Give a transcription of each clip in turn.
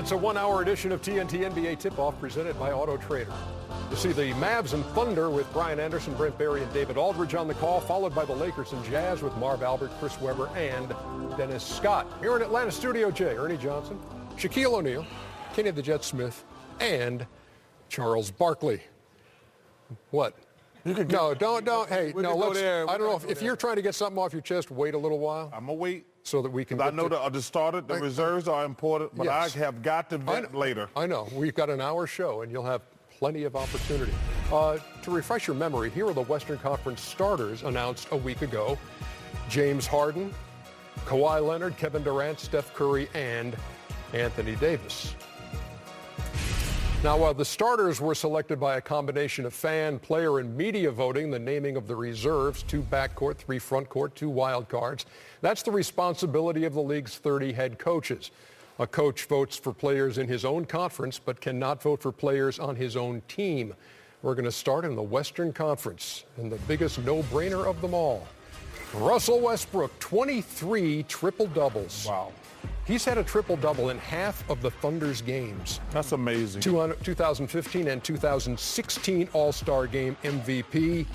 It's a one-hour edition of TNT NBA Tip-Off presented by Auto Trader. You see the Mavs and Thunder with Brian Anderson, Brent Barry, and David Aldridge on the call, followed by the Lakers and Jazz with Marv Albert, Chris Webber, and Dennis Scott. Here in Atlanta, Studio J, Ernie Johnson, Shaquille O'Neal, Kenny the Jet Smith, and Charles Barkley. What? You could no, don't. Hey, no, let's. I don't know if you're you're trying to get something off your chest, wait a little while. I'm going to wait. So that we can. I know the starter, the reserves are important, but yes. I have got to vet later. I know. We've got an hour show, and you'll have plenty of opportunity. To refresh your memory, here are the Western Conference starters announced a week ago. James Harden, Kawhi Leonard, Kevin Durant, Steph Curry, and Anthony Davis. Now, while the starters were selected by a combination of fan, player, and media voting, the naming of the reserves, 2 backcourt, 3 frontcourt, 2 wild cards, that's the responsibility of the league's 30 head coaches. A coach votes for players in his own conference, but cannot vote for players on his own team. We're going to start in the Western Conference, and the biggest no-brainer of them all. Russell Westbrook, 23 triple-doubles. Wow. He's had a triple-double in half of the Thunder's games. That's amazing. 2015 and 2016 All-Star Game MVP,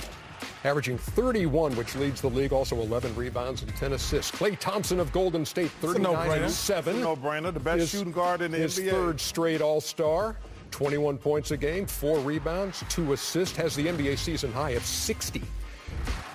averaging 31, which leads the league, also 11 rebounds and 10 assists. Klay Thompson of Golden State, 39 and 7. No-brainer, the best shooting guard in the his NBA. His third straight All-Star, 21 points a game, 4 rebounds, 2 assists, has the NBA season high of 60.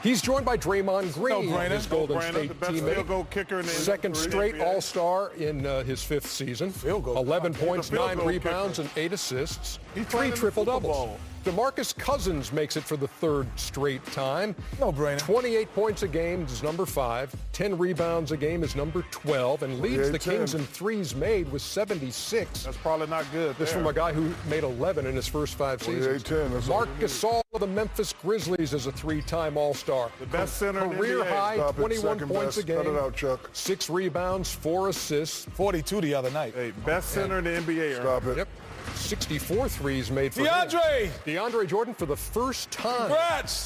He's joined by Draymond Green, his Golden State teammate. Field goal kicker in the second straight All-Star in his 5th season. 11 points, 9 rebounds, and 8 assists. 3 triple-doubles. DeMarcus Cousins makes it for the 3rd straight time. No-brainer. 28 points a game is number 5. 10 rebounds a game is number 12, and leads the Kings in threes made with 76. That's probably not good. This from a guy who made 11 in his first 5 seasons. Marc Gasol of the Memphis Grizzlies is a 3-time All-Star. The best center in the Career NBA. high, 21 points a game. Cut it out, Chuck. 6 rebounds, 4 assists. 42 the other night. Hey, best center in the NBA. Stop it. Yep. 64 threes made for him. DeAndre Jordan, for the first time,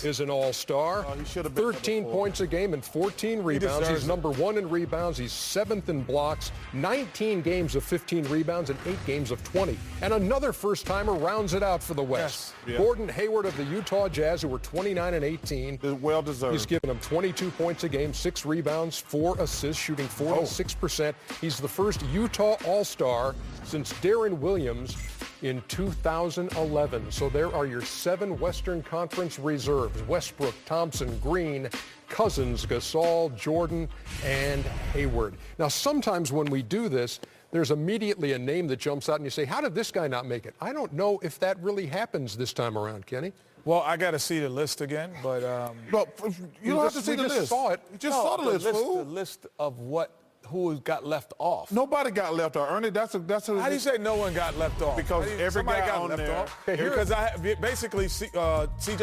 is an All-Star. He should have been 13 points a game and 14 rebounds. He's number 1 in rebounds. He's 7th in blocks. 19 games of 15 rebounds and 8 games of 20. And another first-timer rounds it out for the West. Yes. Gordon Hayward of the Utah Jazz, who were 29 and 18. Well-deserved. He's given him 22 points a game, 6 rebounds, 4 assists, shooting 46%. He's the first Utah All-Star since Darren Williams in 2011. So there are your 7 Western Conference reserves: Westbrook, Thompson, Green, Cousins, Gasol, Jordan, and Hayward. Now, sometimes when we do this, there's immediately a name that jumps out and you say, how did this guy not make it? I don't know if that really happens this time around, Kenny. Well, I got to see the list again, but... you don't have to see the list. We just saw it. You just saw the list, fool. The list of who got left off. Nobody got left off. Ernie, that's a How do you say no one got left off? Because every guy got on left there. off. Because I basically C.J.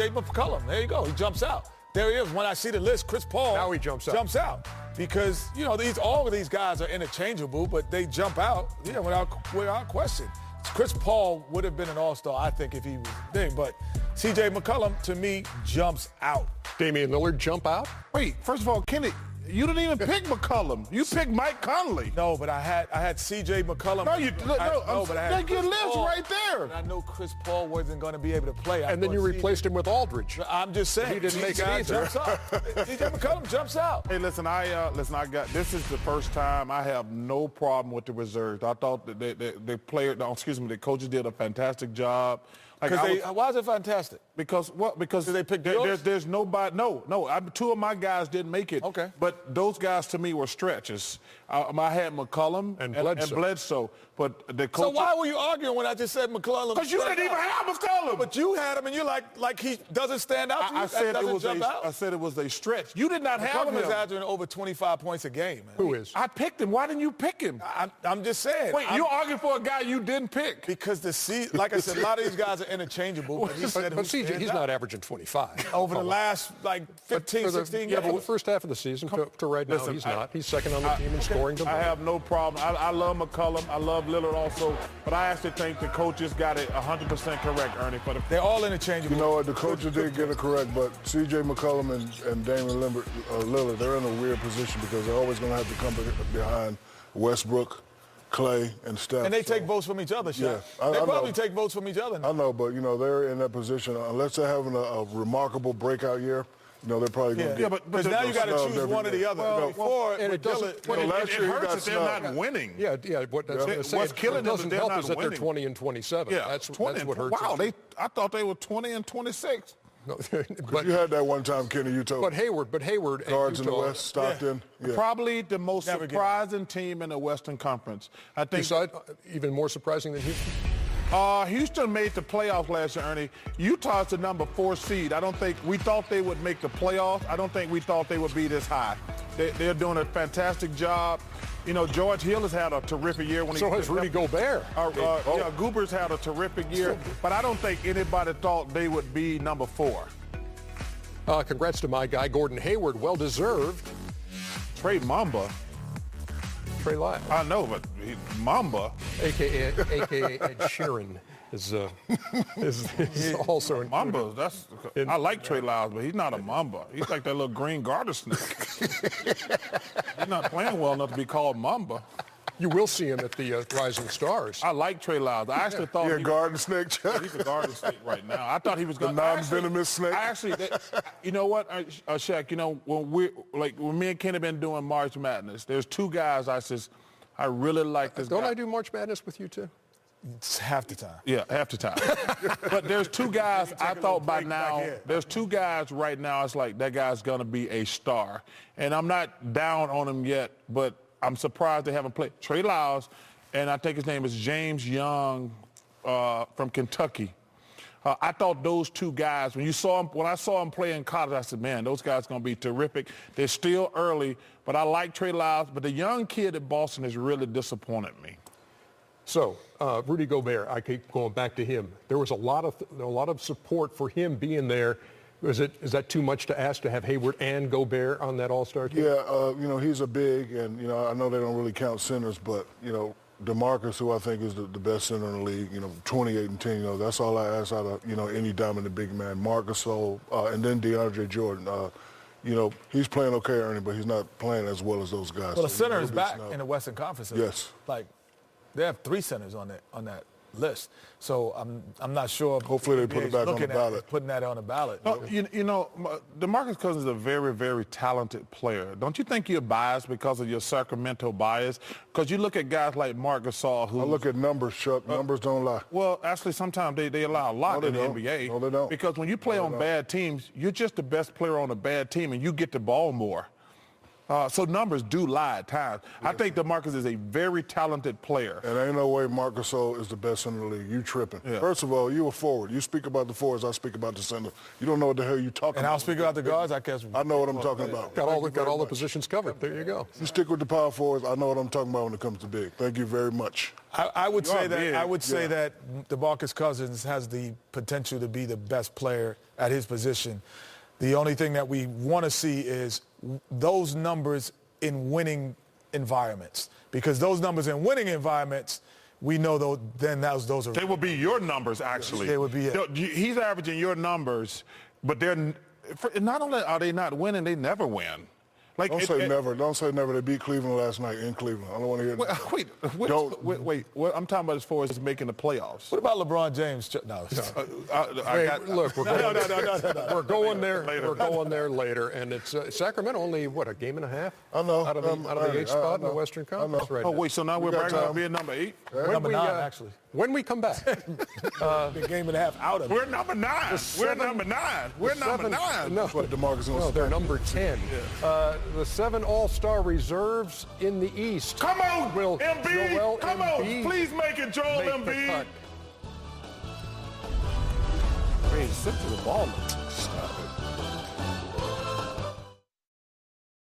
McCollum. There you go. He jumps out. There he is. When I see the list, Chris Paul now he jumps out. Because, all of these guys are interchangeable, but they jump out, without question. Chris Paul would have been an All-Star, I think, if he was there. But C.J. McCollum, to me, jumps out. Damian Lillard jump out? Wait, first of all, Kenny, you didn't even pick McCollum. You picked Mike Conley. No, but I had C.J. McCollum. Take your list right there. I know Chris Paul wasn't going to be able to play. And then you replaced him with Aldridge. I'm just saying. He didn't make it either. Jumps out. C.J. McCollum jumps out. Hey, listen, this is the first time I have no problem with the reserves. I thought that the coaches did a fantastic job. Why is it fantastic? Because they picked there's nobody. No. 2 of my guys didn't make it. Okay. But those guys to me were stretches. I had McCollum and Bledsoe. But the coach. So why were you arguing when I just said McCollum? Because you didn't even have McCollum. But you had him, and you're like he doesn't stand out to you. I said it was a stretch. You did not have him. McCollum is averaging over 25 points a game. Man. Who is? I picked him. Why didn't you pick him? I'm just saying. Wait, you're arguing for a guy you didn't pick. Because like I said, a lot of these guys are interchangeable. But CJ, he's not averaging 25. Over the last, 15, 16 games. Yeah, but the first half of the season to right now, he's not. He's second on the team in scoring. I have no problem. I love McCollum. I love Lillard also. But I actually think the coaches got it 100% correct, Ernie. They're all interchangeable. You know what? The coaches did get it correct, but C.J. McCollum and Damian Lillard, they're in a weird position because they're always going to have to come behind Westbrook Clay, and Steph. And they take votes from each other, Shaq. Yeah, they I probably know. take votes from each other now. I know, but, you know, they're in that position. Unless they're having a remarkable breakout year, you know, they're probably going to get... Yeah, but now you got to choose one or the other. And it doesn't... It hurts that they're not winning. Yeah. What's killing them is doesn't they're help not is that they're winning. 20 and 27. Yeah, That's 20 what hurts. Wow, I thought they were 20 and 26. No, But you had that one time, Kenny, you told But Hayward and guards in the Utah, West, Stockton. Yeah. Probably the most surprising team in the Western Conference. I think even more surprising than Houston? Houston made the playoffs last year, Ernie. Utah's the number 4 seed. I don't think we thought they would make the playoffs. I don't think we thought they would be this high. They're doing a fantastic job. You know, George Hill has had a terrific year. So has Rudy Gobert. Yeah, Goober's had a terrific year, but I don't think anybody thought they would be number 4. Congrats to my guy, Gordon Hayward. Well-deserved. Trey Mamba. Trey Lyle. I know, but Mamba. A.K.A. Ed Sheeran is also... Mamba, I like Trey Lyles, but he's not a Mamba. He's like that little green garter snake. He's not playing well enough to be called Mamba. You will see him at the Rising Stars. I like Trey Lyles. I actually thought a garden snake, Chuck. He's a garden snake right now. I thought he was going to... The non-venomous snake. You know what, Shaq, you know, when me and Ken have been doing March Madness, there's 2 guys I really like this Don't guy. I do March Madness with you, too? It's half the time. Yeah, half the time. But there's 2 guys I thought by now, there's 2 guys right now, it's like that guy's going to be a star. And I'm not down on him yet, but I'm surprised they haven't played. Trey Lyles, and I think his name is James Young from Kentucky. I thought those 2 guys, when I saw them play in college, I said, man, those guys are going to be terrific. They're still early, but I like Trey Lyles. But the young kid at Boston has really disappointed me. So, Rudy Gobert, I keep going back to him. There was a lot of support for him being there. Is that too much to ask to have Hayward and Gobert on that All-Star team? Yeah, you know, he's a big, and, you know, I know they don't really count centers, but, you know, DeMarcus, who I think is the best center in the league, you know, 28 and 10, you know, that's all I ask out of, you know, any dominant big man. Marcus, and then DeAndre Jordan. You know, he's playing okay, Ernie, but he's not playing as well as those guys. Well, the center is back in the Western Conference. Yes. Like, they have 3 centers on that list. So I'm not sure. Hopefully they put it back on the ballot. Putting that on the ballot. You know, DeMarcus Cousins is a very, very talented player. Don't you think you're biased because of your Sacramento bias? Because you look at guys like Marc Gasol, who... I look at numbers, Chuck. Numbers don't lie. Well, actually, sometimes they allow a lot in the NBA. No, they don't. Because when you play on bad teams, you're just the best player on a bad team, and you get the ball more. So numbers do lie at times. I think DeMarcus is a very talented player. And ain't no way Marc Gasol is the best in the league. You tripping. Yeah. First of all, you a forward. You speak about the forwards, I speak about the center. You don't know what the hell you talking about. And I'll speak about the guards, I guess. I know what I'm talking about. Got all the positions covered. There you go. You stick with the power forwards, I know what I'm talking about when it comes to big. Thank you very much. I would say that DeMarcus Cousins has the potential to be the best player at his position. The only thing that we want to see is those numbers in winning environments, because those numbers in winning environments, we know those are. They will be your numbers, actually. They would be it. He's averaging your numbers, but not only are they not winning, they never win. Like, don't say never. Don't say never. They beat Cleveland last night in Cleveland. I don't want to hear that. Wait. I'm talking about as far as making the playoffs. What about LeBron James? No. Look, we're going there. We're going there later, and it's Sacramento only a game and a half? I know. Out of the 8th spot in the Western Conference right now. Oh wait, so now we're bragging about being number 8. Number 9, actually. When we come back, a game and a half out of it. We're number 9. We're number 9. We're number 9. No, what DeMarcus they're number 10. Yeah. The 7 All-Star reserves in the East. Come on, Embiid. Come on, please make it Joel Embiid. Hey, sit to the ball. Stop it.